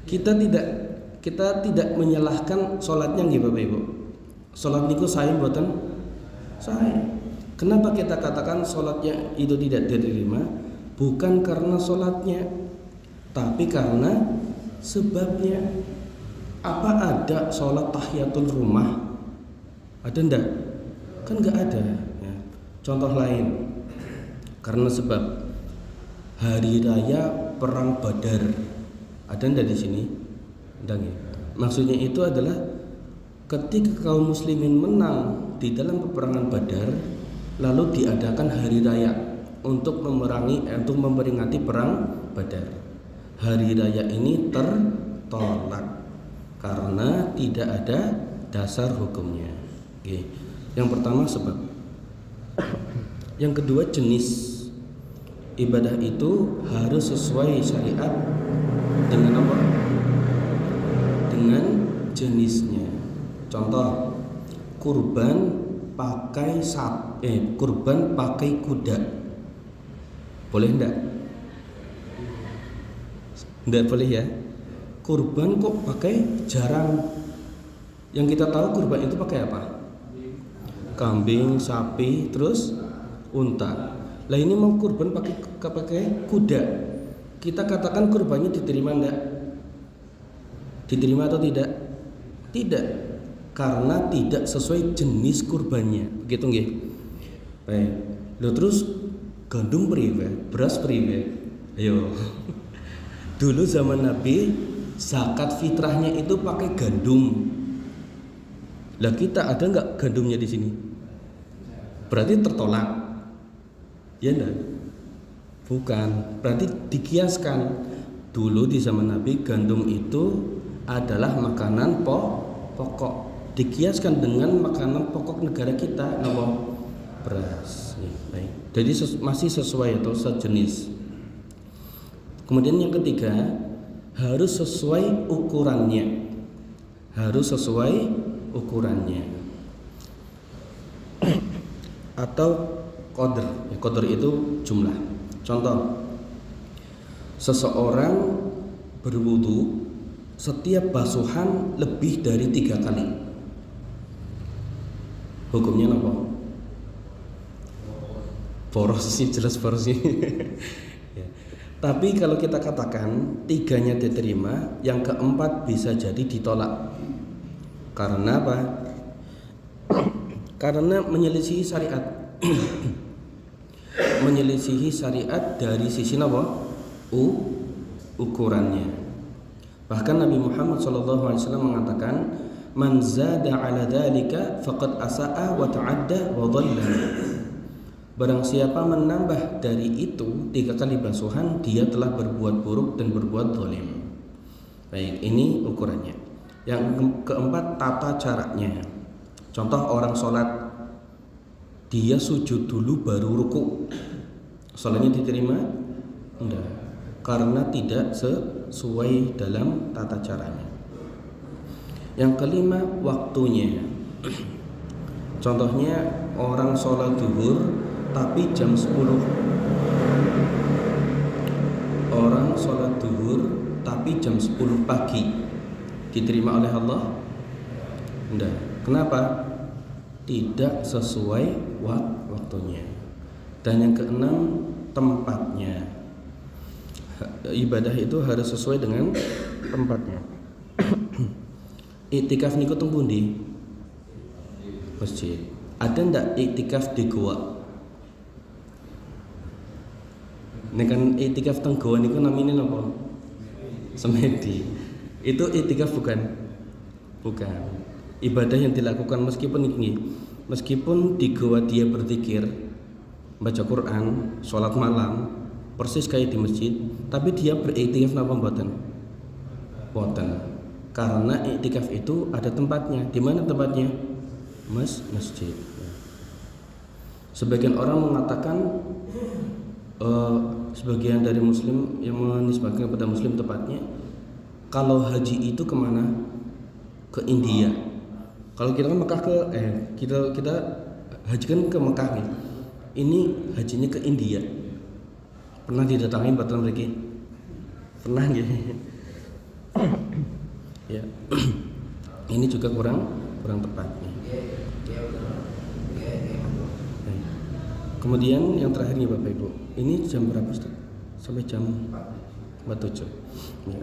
Kita tidak menyalahkan sholatnya nggih Bapak Ibu. Sholat niku sahih mboten? Sahih. Kenapa kita katakan sholatnya itu tidak diterima? Bukan karena sholatnya, tapi karena sebabnya. Apa ada sholat tahiyatul rumah? Ada ndak? Kan nggak ada. Contoh lain, karena sebab hari raya perang Badar, ada ndak di sini? Ndak. Maksudnya itu adalah ketika kaum muslimin menang di dalam peperangan Badar, lalu diadakan hari raya untuk memperingati perang Badar. Hari raya ini tertolak karena tidak ada dasar hukumnya. Oke. Yang pertama sebab. Yang kedua jenis. Ibadah itu harus sesuai syariat dengan apa? Dengan jenisnya. Contoh, kurban pakai kuda. Boleh enggak? Enggak boleh ya. Kurban kok pakai jarang. Yang kita tahu kurban itu pakai apa? Kambing, sapi, terus unta. Lah ini mau kurban pakai kuda. Kita katakan kurbannya diterima enggak? Diterima atau tidak? Tidak. Karena tidak sesuai jenis kurbannya. Begitu nggih? Baik. Lalu terus gandum priwe, beras priwe. Ayo. Dulu zaman Nabi zakat fitrahnya itu pakai gandum. Lah kita ada nggak gandumnya di sini? Berarti tertolak. Ya enggak? Bukan. Berarti dikiaskan. Dulu di zaman Nabi gandum itu adalah makanan pokok. Dikiaskan dengan makanan pokok negara kita, beras. Baik. Jadi masih sesuai atau sejenis. Kemudian yang ketiga, harus sesuai ukurannya. Harus sesuai ukurannya. Atau qadr. Qadr itu jumlah. Contoh, seseorang berwudu setiap basuhan lebih dari 3 kali. Hukumnya apa? Boros sih, jelas boros sih. Ya. Tapi kalau kita katakan 3-nya diterima, yang keempat bisa jadi ditolak. Karena apa? Karena menyelisihi syariat. Menyelisihi syariat dari sisi apa? Ukurannya. Bahkan Nabi Muhammad SAW mengatakan, man zada ala dzalika faqad asaa wa ta'adda wa dhalla. Barang siapa menambah dari itu 3 kali basuhan, dia telah berbuat buruk dan berbuat zalim. Baik, ini ukurannya. Yang keempat, tata caranya. Contoh orang sholat, dia sujud dulu baru ruku, sholatnya diterima? Enggak, karena tidak sesuai dalam tata caranya. Yang kelima, waktunya. Contohnya orang sholat zuhur tapi jam 10. Orang sholat zuhur tapi jam 10 pagi, diterima oleh Allah? Enggak. Kenapa? Tidak sesuai waktunya. Dan yang keenam, tempatnya. Ibadah itu harus sesuai dengan tempatnya. Iktikaf niku teng pundi? Masjid. Ada ndak iktikaf di goa? Nek kan iktikaf teng goa niku namine napa? Semedi. Itu iktikaf bukan? Bukan. Ibadah yang dilakukan meskipun di goa dia berzikir, baca Quran, sholat malam, persis kayak di masjid, tapi dia beriktikaf napa mboten? Mboten. Karena iktikaf itu ada tempatnya. Di mana tempatnya? Masjid. Sebagian orang mengatakan, sebagian dari muslim yang menisbahkan kepada muslim tepatnya, kalau haji itu kemana? Ke India. Kalau kita kan Mekah kita haji kan ke Mekah nih. Ini hajinya ke India. Pernah didatangi batan mereka? Pernah gitu. Ya. Ini juga kurang tepat. Kemudian yang terakhir nih Bapak Ibu. Ini jam berapa Ustaz? Sampai jam 4:07. Ya.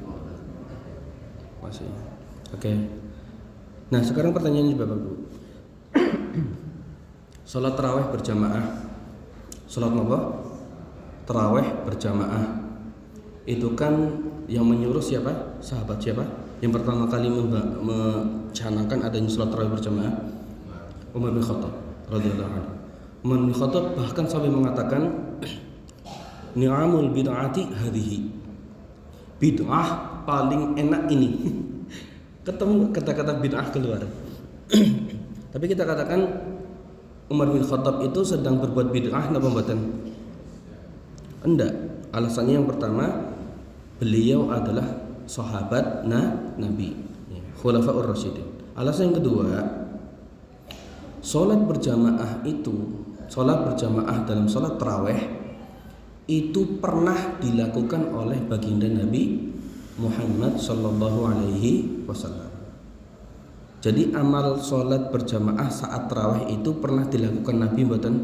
Masih. Oke. Nah, sekarang pertanyaannya Bapak Ibu. Salat tarawih berjamaah. Salat apa? Tarawih berjamaah. Itu kan yang menyuruh siapa? Sahabat siapa? Yang pertama kali mencanangkan adanya salat tarawih berjamaah? Umar bin Khattab radhiyallahu anhu. Umar bin Khattab bahkan sampai mengatakan, ni'amul bid'ati hadhihi. Bid'ah paling enak ini. Ketemu kata-kata bid'ah keluar. Tapi kita katakan Umar bin Khattab itu sedang berbuat bid'ah napa mboten? Enggak. Alasannya yang pertama, beliau adalah sahabat Nabi, Khulafaur Rasyidin. Alasan yang kedua, salat berjamaah dalam salat tarawih itu pernah dilakukan oleh baginda Nabi Muhammad sallallahu alaihi wasallam. Jadi amal salat berjamaah saat tarawih itu pernah dilakukan Nabi mboten?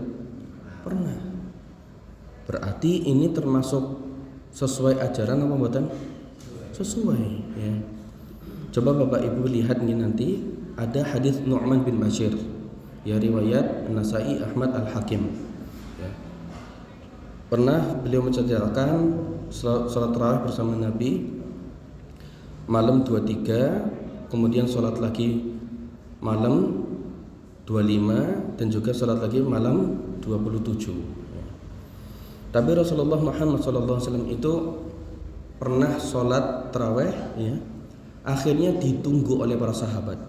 Pernah. Berarti ini termasuk sesuai ajaran apa mboten? Sesuai, ya. Coba Bapak Ibu lihat nih nanti ada hadis Nu'man bin Bashir, ya, riwayat An-Nasa'i, Ahmad, Al-Hakim, ya. Pernah beliau menceritakan salat tarawih bersama Nabi malam 23, kemudian salat lagi malam 25 dan juga salat lagi malam 27. Tapi Rasulullah Muhammad SAW itu pernah salat tarawih, ya, akhirnya ditunggu oleh para sahabat,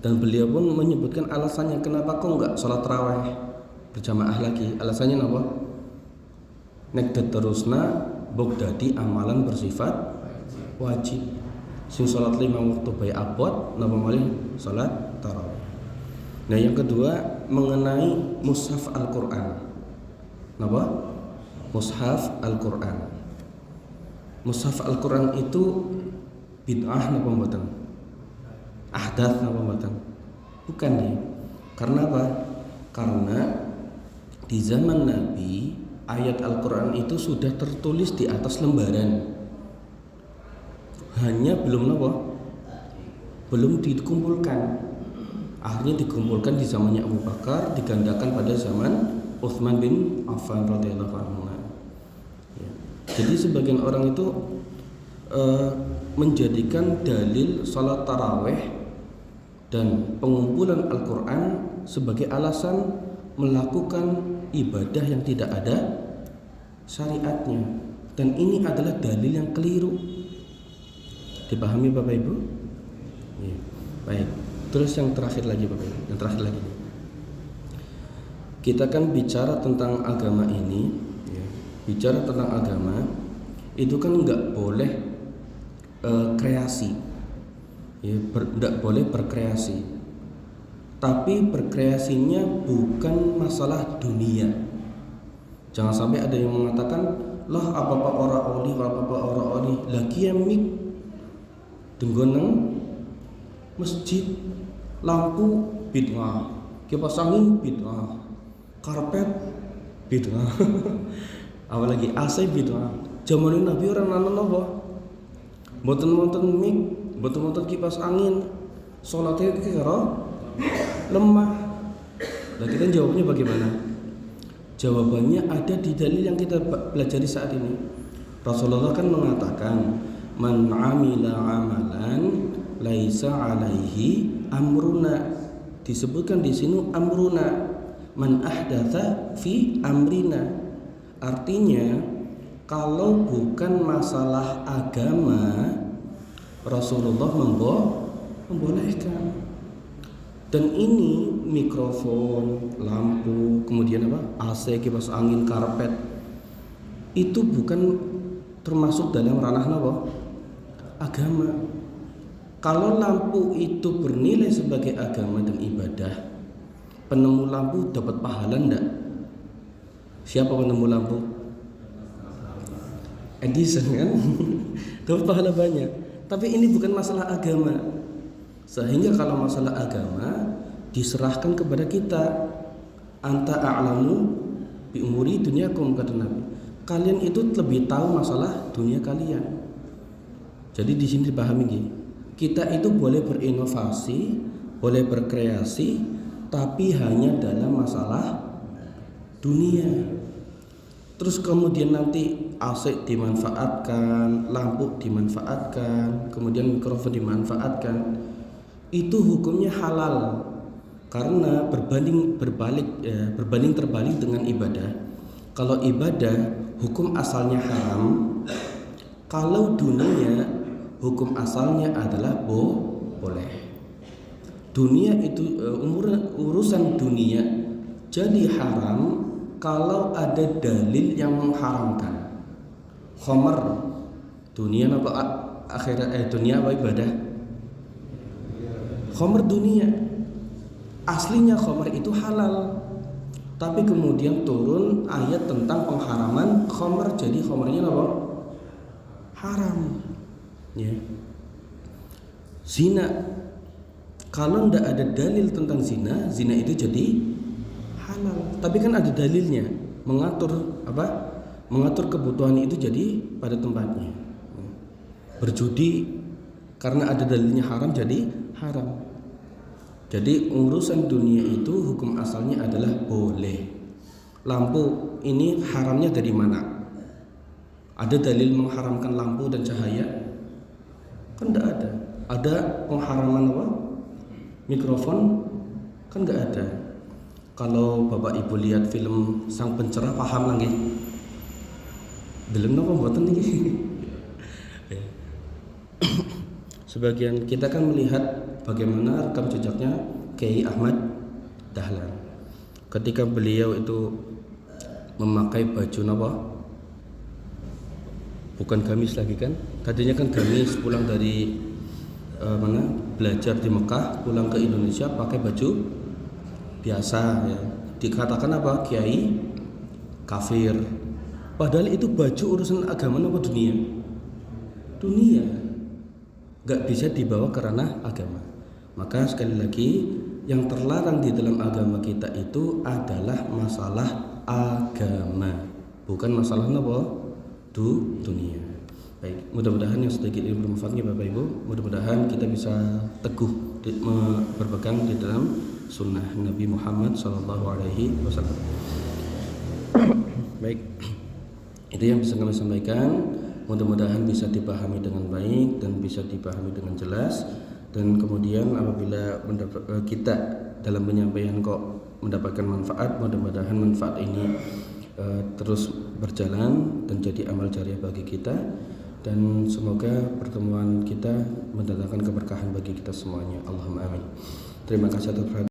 dan beliau pun menyebutkan alasannya kenapa kok enggak salat tarawih berjamaah lagi. Alasannya apa? Nek terusna bok dadi amalan bersifat wajib. Sing salat 5 waktu bae abot napa malih salat tarawih. Nah, yang kedua mengenai mushaf Al-Qur'an. Napa? Mushaf Al-Qur'an. Mushaf Al-Qur'an itu bid'ah napa mboten? Ahdath napa mboten? Bukan nih. Karena apa? Karena di zaman Nabi ayat Al-Qur'an itu sudah tertulis di atas lembaran. Hanya belum napa? belum dikumpulkan. Akhirnya dikumpulkan di zamannya Abu Bakar, digandakan pada zaman Utsman bin Affan radhiyallahu anhu. Ya. Jadi sebagian orang itu menjadikan dalil salat tarawih dan pengumpulan Al-Quran sebagai alasan melakukan ibadah yang tidak ada syariatnya, dan ini adalah dalil yang keliru. Dipahami Bapak Ibu? Ya. Baik. Terus yang terakhir lagi Bapak Ibu, yang terakhir lagi. Kita kan bicara tentang agama ini, ya. Bicara tentang agama itu kan nggak boleh kreasi, ya, nggak boleh berkreasi. Tapi berkreasinya bukan masalah dunia. Jangan sampai ada yang mengatakan, lah apa-apa orang oli lagi mik denggoneng masjid, lampu bid'ah, kipas angin bid'ah, karpet bid'ah, apalagi AC bid'ah. Zaman Nabi orang nanon apa? Mboten mik, mboten kipas angin, salatnya kira lemah. Nah, kita jawabnya bagaimana? Jawabannya ada di dalil yang kita pelajari saat ini. Rasulullah kan mengatakan, man amila amalan laisa alaihi amruna. Disebutkan di sini amruna, man ahdatsa fi amrina. Artinya kalau bukan masalah agama, Rasulullah membolehkan. Dan ini mikrofon, lampu, kemudian AC, kipas angin, karpet, itu bukan termasuk dalam ranah agama. Kalau lampu itu bernilai sebagai agama dan ibadah, penemu lampu dapat pahala enggak? Siapa penemu lampu? Edison kan? Dapat pahala banyak. Tapi ini bukan masalah agama. Sehingga kalau masalah agama diserahkan kepada kita. Anta a'lamu bi umuri dunyakum, kata Nabi. Kalian itu lebih tahu masalah dunia kalian. Jadi di sini dipahami gini. Kita itu boleh berinovasi, boleh berkreasi, tapi hanya dalam masalah dunia. Terus kemudian nanti AC dimanfaatkan, lampu dimanfaatkan, kemudian mikrofon dimanfaatkan, itu hukumnya halal karena berbanding terbalik dengan ibadah. Kalau ibadah hukum asalnya haram, kalau dunia hukum asalnya adalah boleh. Dunia itu urusan dunia jadi haram kalau ada dalil yang mengharamkan. Khamar dunia apa akhirat dunia apa ibadah? Khamar dunia. Aslinya khamar itu halal. Tapi kemudian turun ayat tentang pengharaman khamar, jadi khamarnya apa? Haram. Ya. Zina. Kalau tidak ada dalil tentang zina, zina itu jadi halal. Tapi kan ada dalilnya, mengatur kebutuhan itu jadi pada tempatnya. Berjudi karena ada dalilnya haram jadi haram. Jadi urusan dunia itu hukum asalnya adalah boleh. Lampu ini haramnya dari mana? Ada dalil mengharamkan lampu dan cahaya? Kan tidak ada. Ada pengharaman apa? Mikrofon? Kan tidak ada. Kalau Bapak Ibu lihat film Sang Pencerah paham lagi. Belum apa buatan ini. Sebagian kita kan melihat bagaimana rekam jejaknya Kiai Ahmad Dahlan. Ketika beliau itu memakai baju apa? Bukan gamis lagi kan? Tadinya kan gamis, pulang dari belajar di Mekah, pulang ke Indonesia pakai baju biasa ya. Dikatakan apa? Kiai kafir. Padahal itu baju urusan agama apa dunia? Dunia. Gak bisa dibawa ke ranah agama. Maka sekali lagi, yang terlarang di dalam agama kita itu adalah masalah agama, bukan masalah apa? Dunia. Baik, mudah-mudahan yang sedikit ini bermanfaat ya Bapak Ibu. Mudah-mudahan kita bisa teguh berpegang di dalam sunnah Nabi Muhammad SAW. Baik, itu yang bisa kami sampaikan. Mudah-mudahan bisa dipahami dengan baik dan bisa dipahami dengan jelas. Dan kemudian apabila kita dalam penyampaian kok mendapatkan manfaat, mudah-mudahan manfaat ini terus berjalan dan jadi amal jariah bagi kita. Dan semoga pertemuan kita mendatangkan keberkahan bagi kita semuanya. Allahumma amin. Terima kasih atas perhatian.